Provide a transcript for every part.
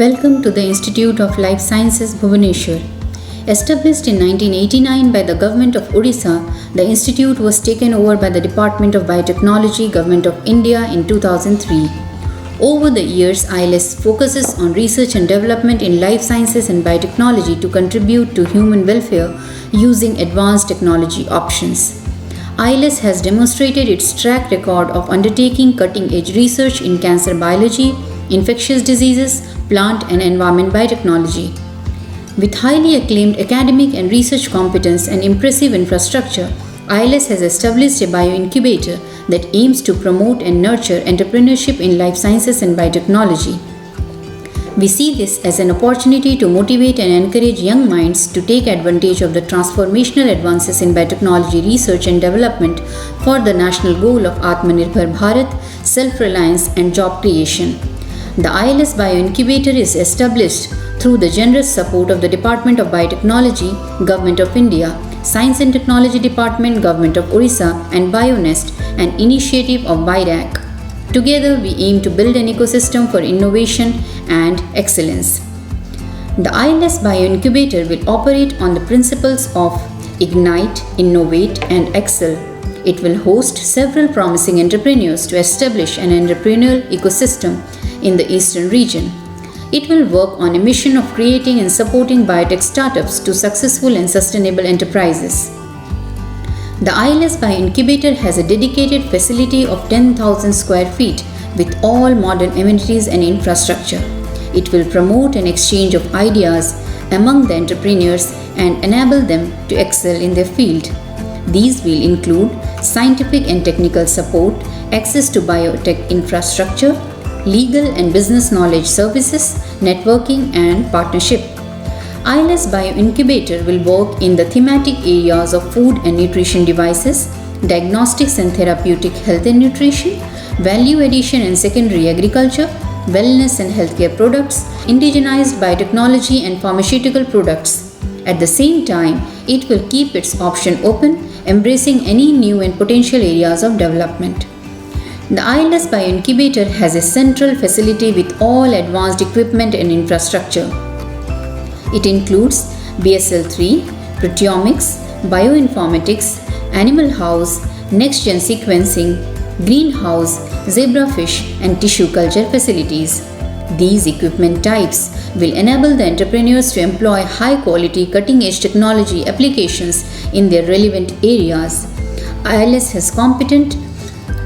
Welcome to the Institute of Life Sciences, Bhubaneswar. Established in 1989 by the Government of Odisha, the institute was taken over by the Department of Biotechnology, Government of India in 2003. Over the years, ILS focuses on research and development in life sciences and biotechnology to contribute to human welfare using advanced technology options. ILS has demonstrated its track record of undertaking cutting-edge research in cancer biology, infectious diseases, plant and environment biotechnology. With highly acclaimed academic and research competence and impressive infrastructure, ILS has established a bioincubator that aims to promote and nurture entrepreneurship in life sciences and biotechnology. We see this as an opportunity to motivate and encourage young minds to take advantage of the transformational advances in biotechnology research and development for the national goal of Atmanirbhar Bharat, self-reliance and job creation. The ILS Bioincubator is established through the generous support of the Department of Biotechnology, Government of India, Science and Technology Department, Government of Odisha and BioNest, an initiative of BIRAC. Together, we aim to build an ecosystem for innovation and excellence. The ILS Bioincubator will operate on the principles of Ignite, Innovate and Excel. It will host several promising entrepreneurs to establish an entrepreneurial ecosystem in the eastern region. It will work on a mission of creating and supporting biotech startups to successful and sustainable enterprises. The ILS Bioincubator has a dedicated facility of 10,000 square feet with all modern amenities and infrastructure. It will promote an exchange of ideas among the entrepreneurs and enable them to excel in their field. These will include scientific and technical support, access to biotech infrastructure, legal and business knowledge services, networking and partnership. ILS Bioincubator will work in the thematic areas of food and nutrition devices, diagnostics and therapeutic health and nutrition, value addition and secondary agriculture, wellness and healthcare products, indigenized biotechnology and pharmaceutical products. At the same time, it will keep its option open, embracing any new and potential areas of development. The ILS Bioincubator has a central facility with all advanced equipment and infrastructure. It includes BSL-3, proteomics, bioinformatics, animal house, next-gen sequencing, greenhouse, zebrafish and tissue culture facilities. These equipment types will enable the entrepreneurs to employ high-quality, cutting-edge technology applications in their relevant areas. ILS has competent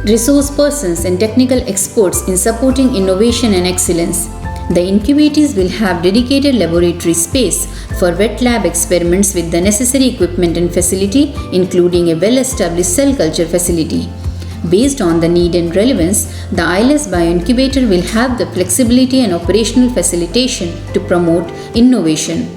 resource persons and technical experts in supporting innovation and excellence. The incubators will have dedicated laboratory space for wet lab experiments with the necessary equipment and facility, including a well-established cell culture facility. Based on the need and relevance, the ILS Bioincubator will have the flexibility and operational facilitation to promote innovation.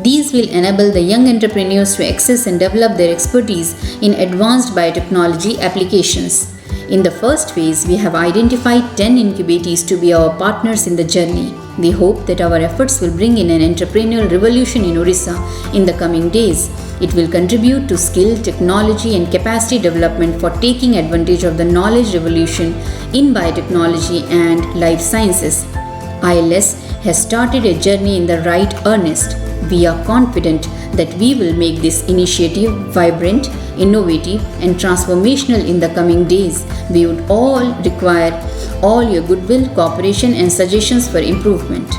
These will enable the young entrepreneurs to access and develop their expertise in advanced biotechnology applications. In the first phase, we have identified 10 incubators to be our partners in the journey. We hope that our efforts will bring in an entrepreneurial revolution in Odisha in the coming days. It will contribute to skill, technology and capacity development for taking advantage of the knowledge revolution in biotechnology and life sciences. ILS has started a journey in the right earnest. We are confident that we will make this initiative vibrant, innovative and transformational in the coming days. We would all require all your goodwill, cooperation and suggestions for improvement.